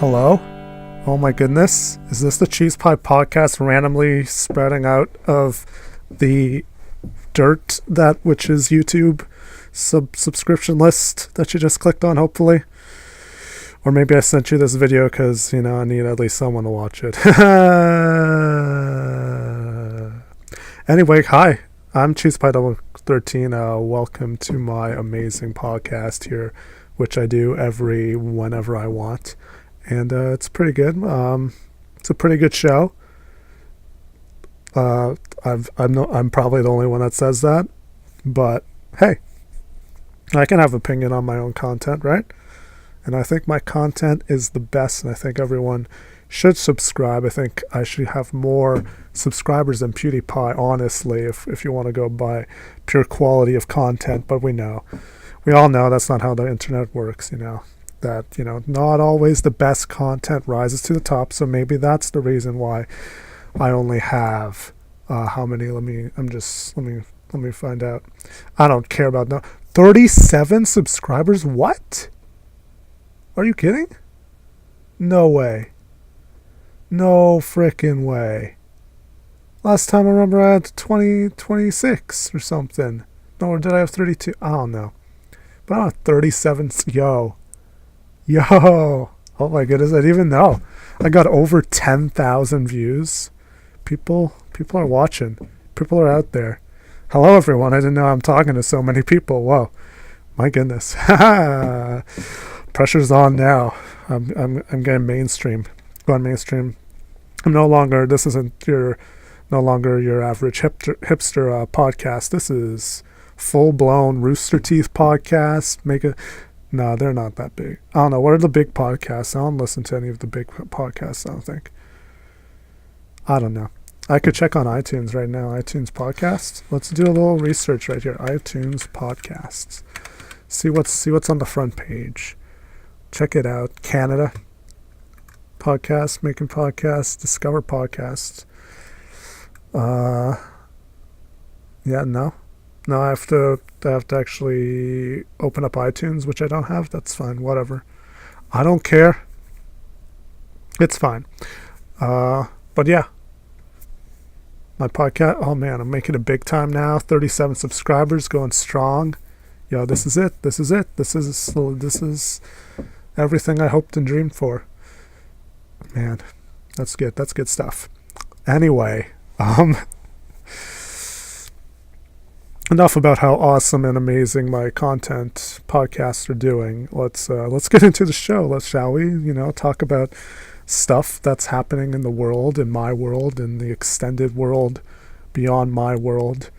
Hello? Oh my goodness. Is this the Cheese Pie podcast randomly spreading out of the dirt that which is YouTube subscription list that you just clicked on, hopefully? Or maybe I sent you this video because, I need at least someone to watch it. Anyway, hi. I'm Cheese Pie 13. Welcome to my amazing podcast here, which I do whenever I want. And it's pretty good. It's a pretty good show. I'm probably the only one that says that, but hey, I can have opinion on my own content, right? And I think my content is the best, and I think everyone should subscribe. I think I should have more subscribers than PewDiePie, honestly, if you want to go by pure quality of content. But we all know that's not how the internet works, that, not always the best content rises to the top. So maybe that's the reason why I only have, how many, let me find out. I don't care about no, 37 subscribers. What? Are you kidding? No way. No frickin' way. Last time I remember I had 26 or something. No, or did I have 32? I don't know. But I'm at 37. Yo. Oh my goodness, I didn't even know. I got over 10,000 views. People are watching. People are out there. Hello everyone. I didn't know I'm talking to so many people. Whoa. My goodness. Pressure's on now. I'm getting mainstream. Going mainstream. This isn't no longer your average hipster podcast. This is full-blown Rooster Teeth podcast. No, they're not that big. I don't know. What are the big podcasts? I don't listen to any of the big podcasts, I don't think. I don't know. I could check on iTunes right now. iTunes podcasts. Let's do a little research right here. iTunes podcasts. See what's on the front page. Check it out. Canada podcasts, making podcasts, discover podcasts. No, I have to actually open up iTunes, which I don't have. That's fine. Whatever. I don't care. It's fine. But yeah. My podcast. Oh man, I'm making it big time now. 37 subscribers, going strong. Yo, this is it. This is everything I hoped and dreamed for. Man, that's good. That's good stuff. Anyway, enough about how awesome and amazing my content podcasts are doing. Let's get into the show. Shall we? Talk about stuff that's happening in the world, in my world, in the extended world, beyond my world.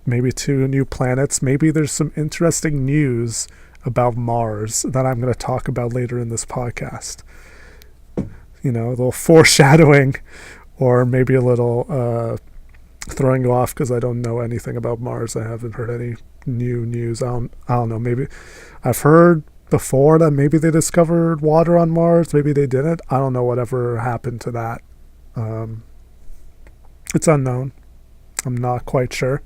Maybe to new planets. Maybe there's some interesting news about Mars that I'm going to talk about later in this podcast. A little foreshadowing, or maybe a little throwing you off because I don't know anything about Mars. I haven't heard any new news. I don't know. Maybe I've heard before that maybe they discovered water on Mars. Maybe they didn't. I don't know whatever happened to that. It's unknown. I'm not quite sure.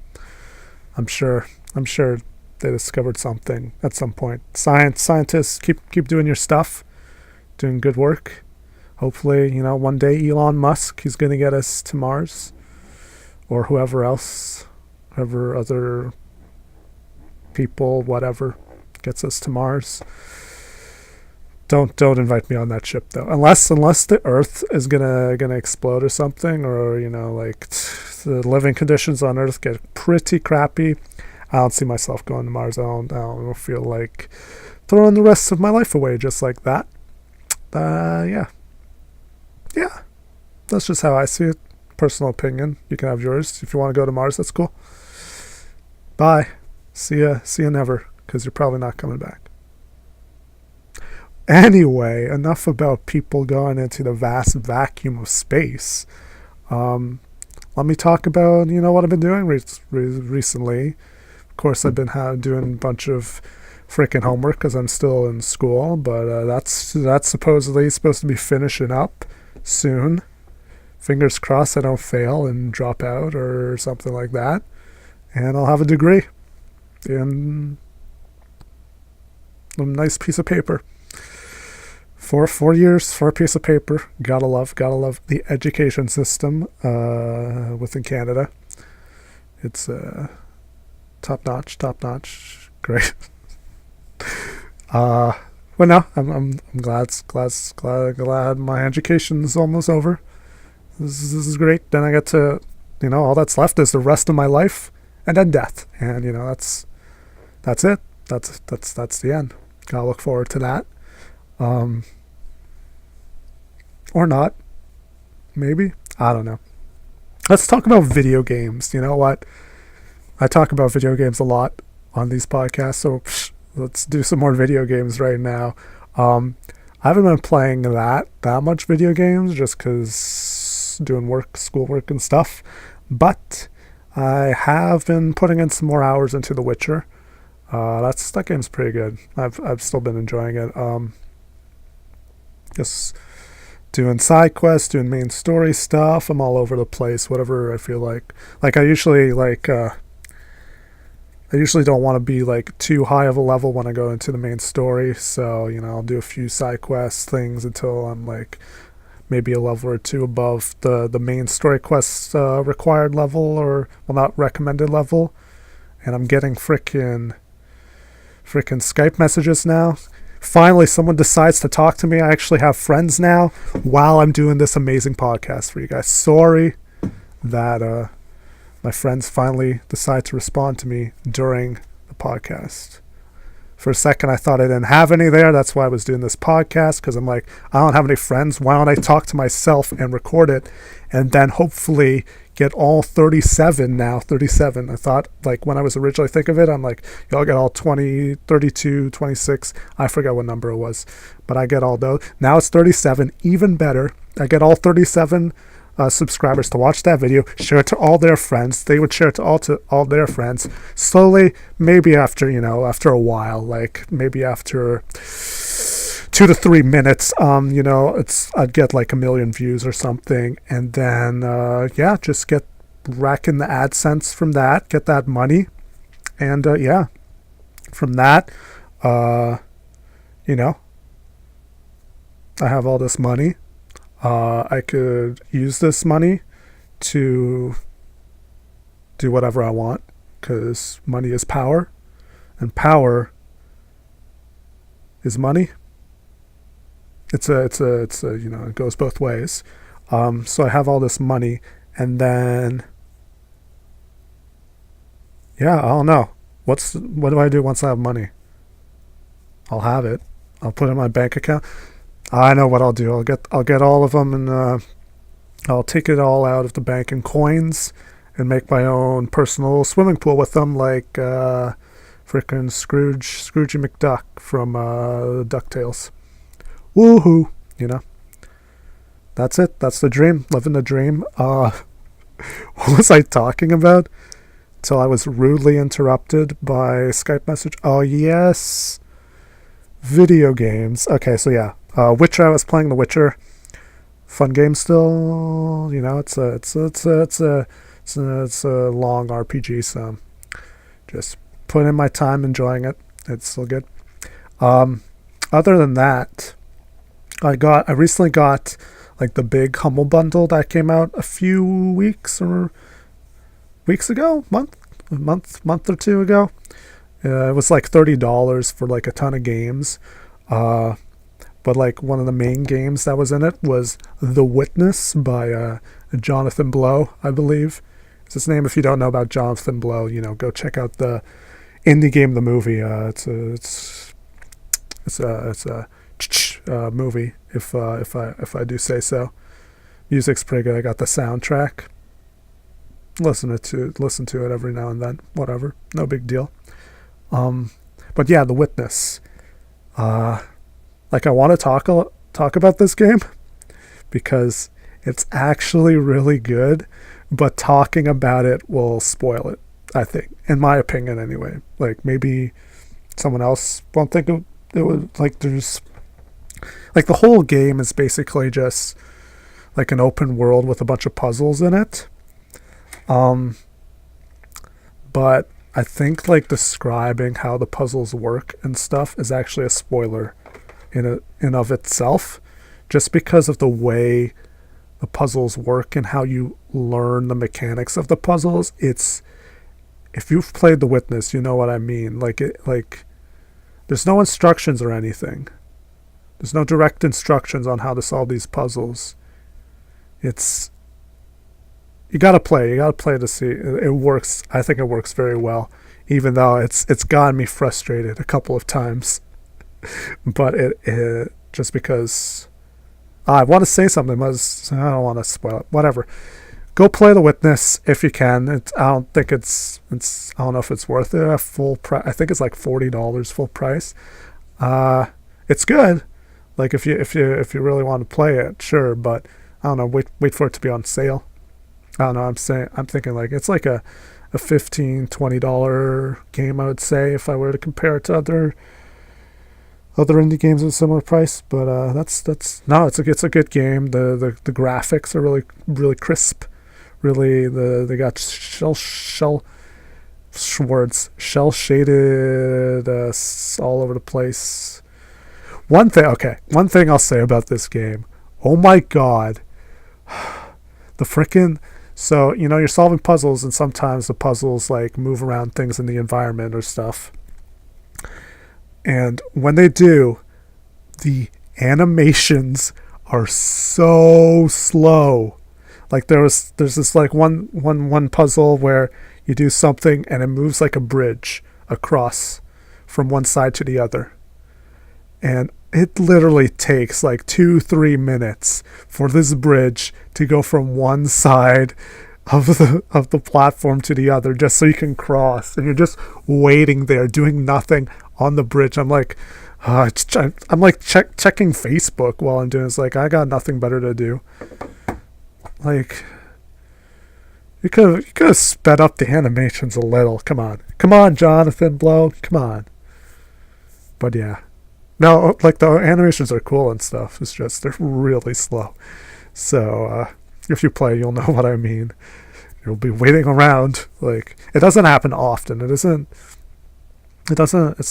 I'm sure they discovered something at some point. Scientists, keep doing your stuff, doing good work. Hopefully, one day Elon Musk, he's going to get us to Mars, or whoever other people, whatever, gets us to Mars. Don't invite me on that ship though, unless the Earth is gonna explode or something, or the living conditions on Earth get pretty crappy. I don't see myself going to Mars. I don't feel like throwing the rest of my life away just like that. Yeah. That's just how I see it. Personal opinion. You can have yours. If you want to go to Mars, that's cool. Bye. See ya never, because you're probably not coming back. Anyway, enough about people going into the vast vacuum of space. Let me talk about, what I've been doing recently. Of course, I've been doing a bunch of freaking homework because I'm still in school, but that's supposedly supposed to be finishing up soon. Fingers crossed I don't fail and drop out or something like that. And I'll have a degree in a nice piece of paper. 4 years for a piece of paper. Gotta love the education system within Canada. It's top notch, great. But no, I'm glad my education's almost over. This is great. Then I get to, all that's left is the rest of my life, and then death, and that's it. That's the end. Gotta look forward to that. Or not. Maybe. I don't know. Let's talk about video games. You know what? I talk about video games a lot on these podcasts, so let's do some more video games right now. I haven't been playing that much video games just because doing work, schoolwork and stuff, but I have been putting in some more hours into The Witcher. That game's pretty good. I've still been enjoying it. Just doing side quests, doing main story stuff. I'm all over the place, whatever I feel like. I usually don't want to be too high of a level when I go into the main story, so I'll do a few side quest things until I'm maybe a level or two above the main story quest required level, or not recommended level. And I'm getting frickin' Skype messages now. Finally, someone decides to talk to me. I actually have friends now while I'm doing this amazing podcast for you guys. Sorry that my friends finally decide to respond to me during the podcast. For a second, I thought I didn't have any there. That's why I was doing this podcast, because I'm like, I don't have any friends. Why don't I talk to myself and record it, and then hopefully get all 37 now. 37. I thought, when I was originally thinking of it, I'm like, y'all get all 20, 32, 26. I forgot what number it was, but I get all those. Now it's 37. Even better. I get all 37 subscribers to watch that video, share it to all their friends. They would share it to all their friends. Slowly, maybe after a while, maybe after 2 to 3 minutes, I'd get 1 million views or something, and then just get racking the AdSense from that, get that money, and from that, I have all this money. I could use this money to do whatever I want, because money is power, and power is money. It's a it goes both ways. So I have all this money, and then I don't know. What do I do once I have money? I'll have it. I'll put it in my bank account. I know what I'll do. I'll get all of them, and I'll take it all out of the bank in coins and make my own personal swimming pool with them, like frickin' Scroogey McDuck from DuckTales. Woohoo! That's it. That's the dream. Living the dream. What was I talking about? Till I was rudely interrupted by a Skype message. Oh yes, video games. Okay, so Witcher. I was playing The Witcher. Fun game still. It's a long RPG. So just put in my time, enjoying it. It's still good. Other than that, I recently got the big Humble Bundle that came out a few weeks ago, month or two ago. It was $30 for a ton of games. But one of the main games that was in it was The Witness by Jonathan Blow, I believe. It's his name. If you don't know about Jonathan Blow, go check out the indie game, The Movie. It's a movie, if I do say so. Music's pretty good. I got the soundtrack. Listen to it every now and then. Whatever, no big deal. But The Witness. I want to talk about this game because it's actually really good, but talking about it will spoil it, I think, in my opinion anyway. Maybe someone else won't think it was there's the whole game is basically just an open world with a bunch of puzzles in it. But I think describing how the puzzles work and stuff is actually a spoiler in of itself, just because of the way the puzzles work and how you learn the mechanics of the puzzles. It's, if you've played The Witness, you know what I mean. Like there's no instructions or anything. There's no direct instructions on how to solve these puzzles. It's, you gotta play to see. It works. I think it works very well, even though it's gotten me frustrated a couple of times. But it just because I want to say something, but I don't want to spoil it. Whatever. Go play The Witness if you can. I don't think it's. I don't know if it's worth it. Full price. I think it's like $40 full price. It's good. Like if you really want to play it, sure. But I don't know. Wait for it to be on sale. I don't know. I'm thinking like it's like a $15-$20 game, I would say, if I were to compare it to other indie games of a similar price. But that's no, it's a good game. The graphics are really crisp. Really, they got shell shaded all over the place. One thing I'll say about this game. Oh my god, the frickin'. So, you're solving puzzles, and sometimes the puzzles like move around things in the environment or stuff. And when they do, the animations are so slow. Like there's this like one puzzle where you do something and it moves like a bridge across from one side to the other. And it literally takes like 2-3 minutes for this bridge to go from one side of the platform to the other, just so you can cross. And you're just waiting there, doing nothing on the bridge. I'm like, I'm like checking Facebook while I'm doing this. Like, I got nothing better to do. Like, you could have sped up the animations a little. Come on, Jonathan Blow. Come on. But yeah. No, like the animations are cool and stuff. It's just they're really slow. So if you play, you'll know what I mean. You'll be waiting around. Like, it doesn't happen often. It's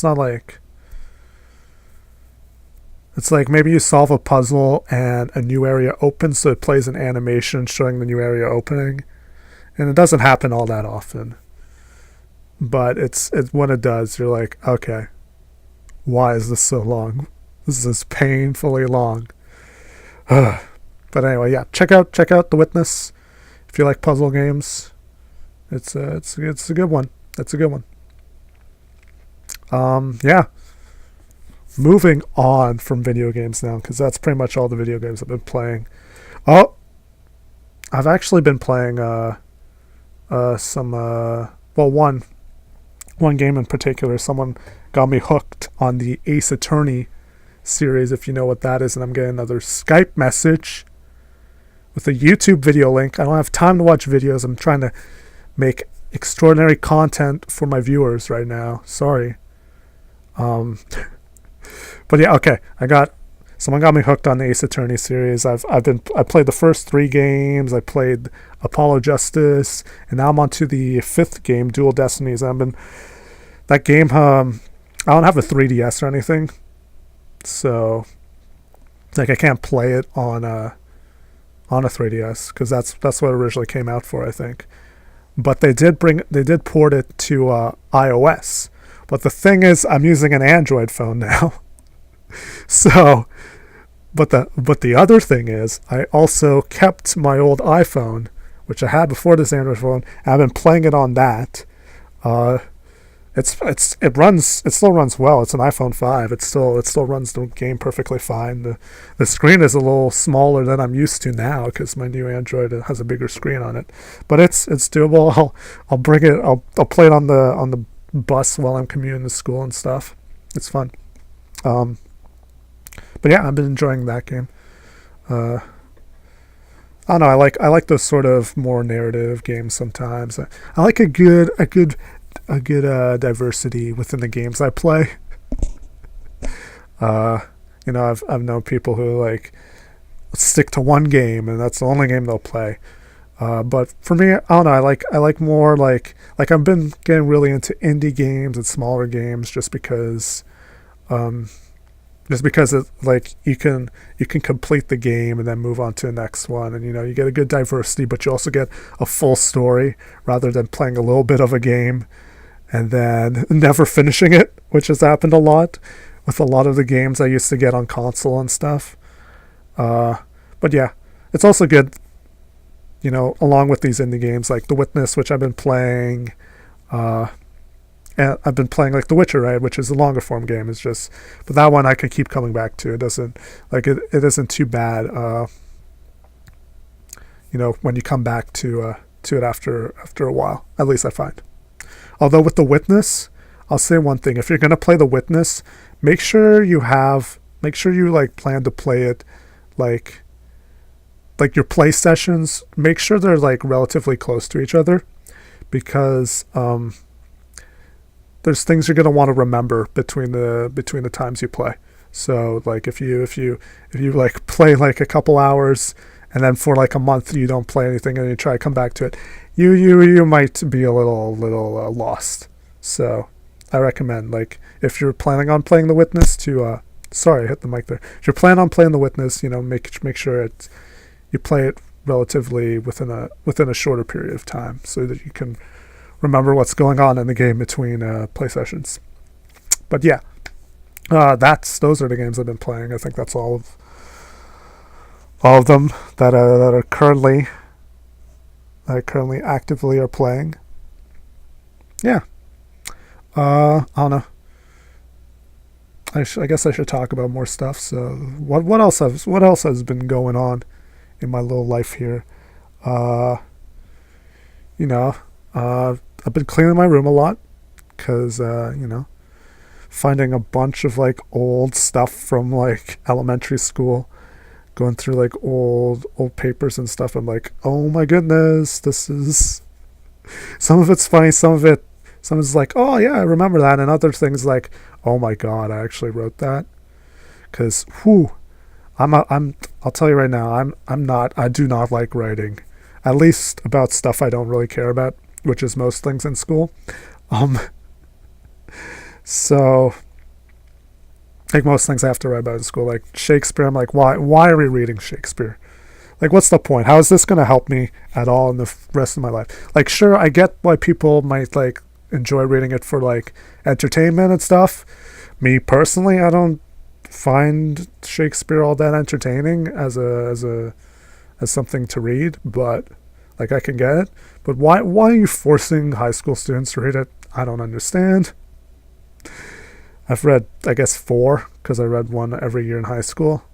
not like, it's like maybe you solve a puzzle and a new area opens, so it plays an animation showing the new area opening. And it doesn't happen all that often. But it's when it does, you're like, okay, why is this so long? This is painfully long. But anyway, yeah, check out The Witness if you like puzzle games. It's a good one. That's a good one. Yeah. Moving on from video games now, because that's pretty much all the video games I've been playing. Oh, I've actually been playing one game in particular. Someone got me hooked on the Ace Attorney series, if you know what that is, and I'm getting another Skype message with a YouTube video link. I don't have time to watch videos. I'm trying to make extraordinary content for my viewers right now. Sorry. But yeah, okay. Someone got me hooked on the Ace Attorney series. I played the first 3 games. I played Apollo Justice, and now I'm on to the 5th game, Dual Destinies. That game, I don't have a 3DS or anything, so like I can't play it on a 3DS, because that's what it originally came out for, I think. But they did port it to iOS. But the thing is, I'm using an Android phone now. So, but the other thing is, I also kept my old iPhone, which I had before this Android phone. And I've been playing it on that. It still runs well. It's an iPhone 5. It still runs the game perfectly fine. The screen is a little smaller than I'm used to now, because my new Android has a bigger screen on it. But it's doable. I'll bring it. I'll play it on the bus while I'm commuting to school and stuff. It's fun. But yeah, I've been enjoying that game. I don't know. I like those sort of more narrative games sometimes. I like a good diversity within the games I play. I've known people who like stick to one game and that's the only game they'll play. But for me, I don't know. I like more like I've been getting really into indie games and smaller games, just because just because it like you can complete the game and then move on to the next one, and you get a good diversity, but you also get a full story rather than playing a little bit of a game and then never finishing it, which has happened a lot with a lot of the games I used to get on console and stuff. But yeah, it's also good, along with these indie games like The Witness, which I've been playing. And I've been playing like The Witcher, right, which is a longer form game. But that one I can keep coming back to. It doesn't it isn't too bad. When you come back to it after a while, at least I find. Although with The Witness, I'll say one thing: if you're gonna play The Witness, make sure you like plan to play it like your play sessions. Make sure they're like relatively close to each other, because there's things you're gonna want to remember between the times you play. So like if you like play like a couple hours and then for like a month you don't play anything and you try to come back to it, you might be a little lost. So I recommend, like, if you're planning on playing The Witness to sorry, I hit the mic there. If you're planning on playing The Witness, make sure you play it relatively within a shorter period of time so that you can remember what's going on in the game between play sessions. But yeah, those are the games I've been playing. I think that's all of them that are currently actively are playing. Yeah. I don't know. I guess I should talk about more stuff. So what else has been going on in my little life here? I've been cleaning my room a lot because, finding a bunch of like old stuff from like elementary school, going through like old papers and stuff. I'm like, oh my goodness, this is, some of it's funny, some of it's like, oh yeah, I remember that, and other things like, oh my god, I actually wrote that. Because I'll tell you right now, I do not like writing, at least about stuff I don't really care about, which is most things in school. So like most things I have to write about in school, like Shakespeare, I'm like, why are we reading Shakespeare? Like, what's the point? How is this going to help me at all in the rest of my life? Like, sure, I get why people might like enjoy reading it for like entertainment and stuff. Me personally, I don't find Shakespeare all that entertaining as something to read, but like I can get it. But why are you forcing high school students to read it? I don't understand. I've read, I guess, 4, because I read one every year in high school.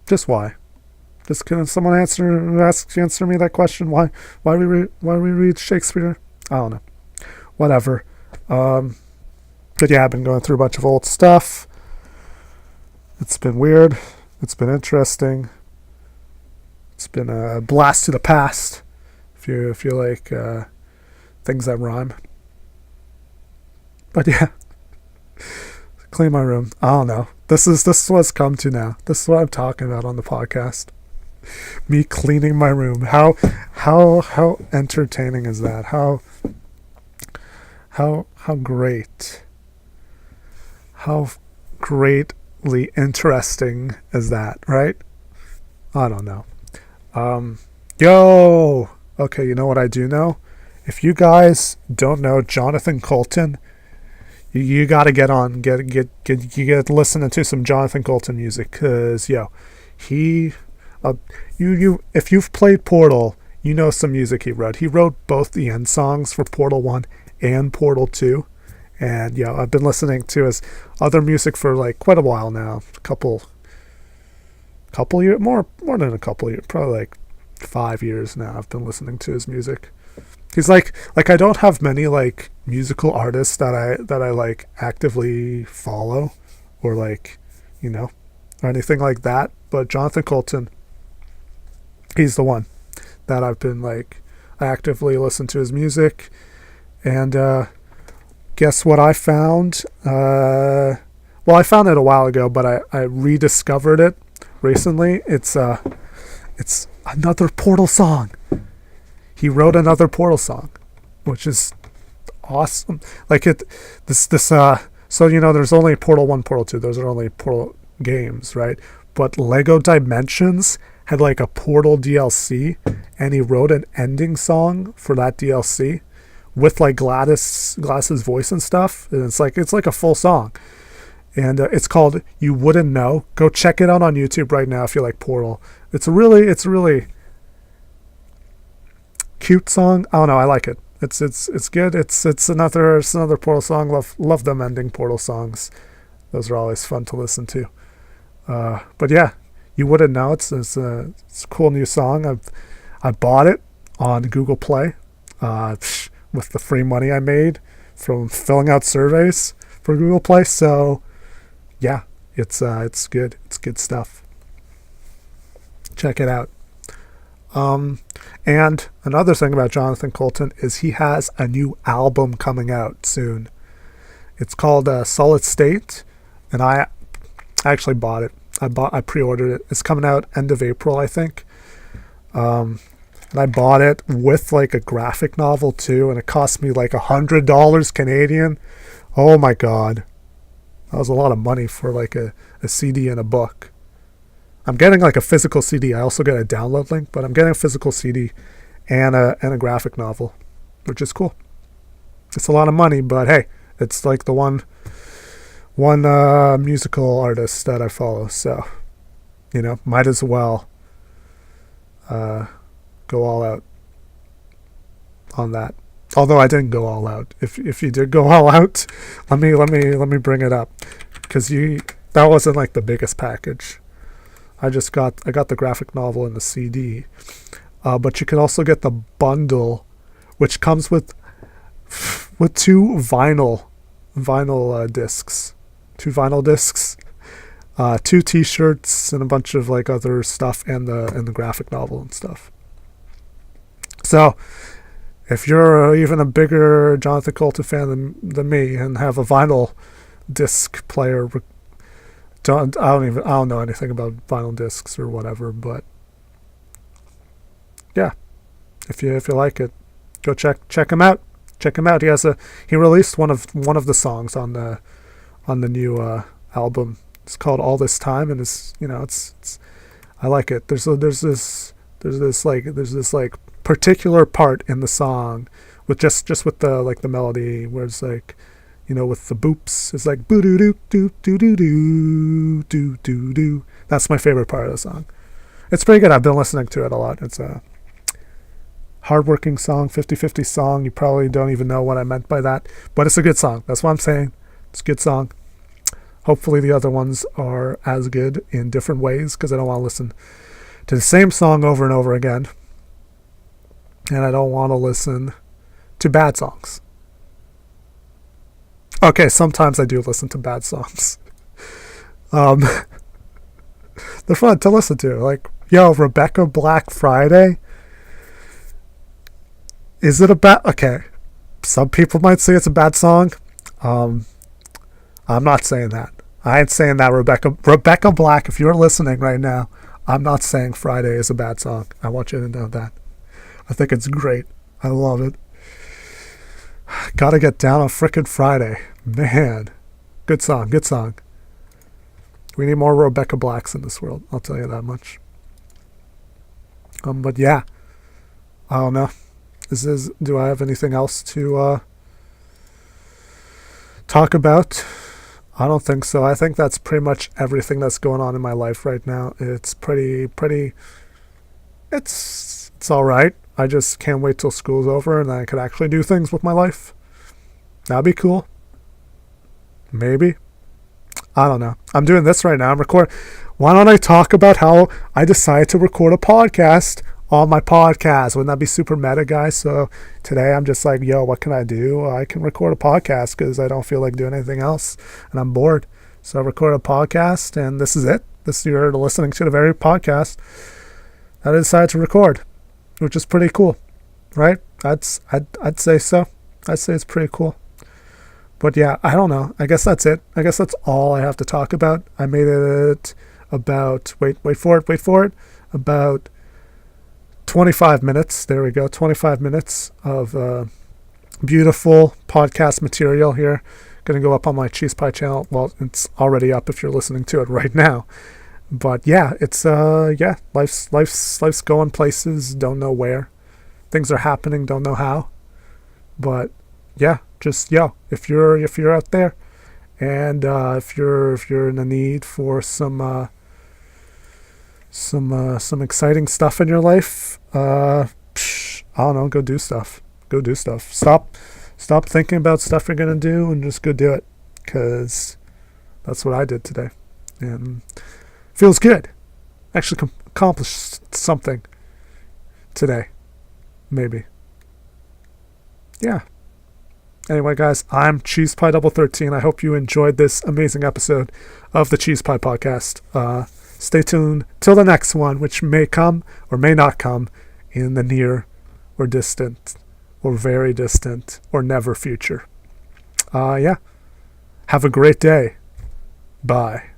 Just why? Just can someone answer me that question? Why we read Shakespeare? I don't know. Whatever. But yeah, I've been going through a bunch of old stuff. It's been weird. It's been interesting. It's been a blast to the past. If you like things that rhyme. But yeah, clean my room. I don't know. This is what it's come to now. This is what I'm talking about on the podcast. Me cleaning my room. How entertaining is that? How great. How greatly interesting is that, right? I don't know. Okay, you know what I do know? If you guys don't know Jonathan Coulton, you got to get listening to some Jonathan Coulton music, cause he if you've played Portal, you know some music he wrote. He wrote both the end songs for Portal 1 and Portal 2. And I've been listening to his other music for like quite a while now. Couple years, more than a couple years, probably like 5 years now I've been listening to his music. He's like I don't have many like musical artists that I like actively follow or like, or anything like that, but Jonathan Coulton, he's the one that I've been like actively listen to his music. And guess what I found? Well, I found it a while ago, but I rediscovered it recently. It's another Portal song. He wrote another Portal song, which is awesome. Like so there's only Portal 1, Portal 2. Those are only Portal games, right? But Lego Dimensions had like a Portal DLC, and he wrote an ending song for that DLC with like Gladys's voice and stuff. And it's like a full song. And it's called You Wouldn't Know. Go check it out on YouTube right now if you like Portal. It's a really cute song. I don't know, I like it. It's good. It's another Portal song. Love them ending Portal songs. Those are always fun to listen to. But yeah, You Wouldn't Know. It's a cool new song. I bought it on Google Play with the free money I made from filling out surveys for Google Play. So yeah, it's good. It's good stuff. Check it out. And another thing about Jonathan Coulton is he has a new album coming out soon. It's called Solid State, and I actually bought it. I pre-ordered it. It's coming out end of April, I think. And I bought it with like a graphic novel too, and it cost me like $100 Canadian. Oh my god, that was a lot of money for like a CD and a book. I'm getting like a physical CD. I also get a download link, but I'm getting a physical CD and a graphic novel, which is cool. It's a lot of money, but hey, it's like the one musical artist that I follow, so might as well go all out on that. Although I didn't go all out. If you did go all out, let me bring it up, because that wasn't like the biggest package. I got the graphic novel and the CD, but you can also get the bundle, which comes with 2 vinyl discs, 2 T-shirts, and a bunch of like other stuff, and the graphic novel and stuff. So if you're even a bigger Jonathan Coulton fan than me and have a vinyl disc player, I don't know anything about vinyl discs or whatever, but yeah, if you like it, go check him out. Check him out. He released one of the songs on the new album. It's called All This Time, and it's I like it. There's this particular part in the song with just with the like the melody where it's like, with the boops, it's like boo doo doo doo doo doo doo doo doo doo. That's my favorite part of the song. It's pretty good. I've been listening to it a lot. It's a hardworking song, 50-50 song. You probably don't even know what I meant by that, but it's a good song. That's what I'm saying. It's a good song. Hopefully the other ones are as good in different ways, because I don't want to listen to the same song over and over again, and I don't want to listen to bad songs. Okay, sometimes I do listen to bad songs. They're fun to listen to. Like, Rebecca Black Friday. Is it a bad... Okay, some people might say it's a bad song. I'm not saying that. I ain't saying that, Rebecca Black, if you're listening right now, I'm not saying Friday is a bad song. I want you to know that. I think it's great. I love it. Gotta get down on frickin' Friday. Man. Good song. We need more Rebecca Blacks in this world. I'll tell you that much. But yeah. I don't know. Do I have anything else to talk about? I don't think so. I think that's pretty much everything that's going on in my life right now. It's pretty it's all right. I just can't wait till school's over and then I could actually do things with my life. That'd be cool. Maybe. I don't know. I'm doing this right now. I'm recording. Why don't I talk about how I decided to record a podcast on my podcast? Wouldn't that be super meta, guys? So today I'm just like, what can I do? I can record a podcast because I don't feel like doing anything else and I'm bored. So I record a podcast, and this is it. You're listening to the very podcast that I decided to record, which is pretty cool, right? I'd say so. I'd say it's pretty cool. But yeah, I don't know. I guess that's it. I guess that's all I have to talk about. I made it about, wait for it, about 25 minutes. There we go. 25 minutes of beautiful podcast material here. Going to go up on my Cheese Pie channel. Well, it's already up if you're listening to it right now. But yeah, it's life's going places, don't know where. Things are happening, don't know how. But yeah, just if you're out there, and if you're in the need for some exciting stuff in your life, I don't know, go do stuff. Stop thinking about stuff you're gonna do and just go do it, because that's what I did today, and feels good. Actually accomplished something today, maybe. Yeah. Anyway, guys, I'm Cheese Pie 13. I hope you enjoyed this amazing episode of the Cheese Pie Podcast. Stay tuned till the next one, which may come or may not come in the near or distant or very distant or never future. Yeah. Have a great day. Bye.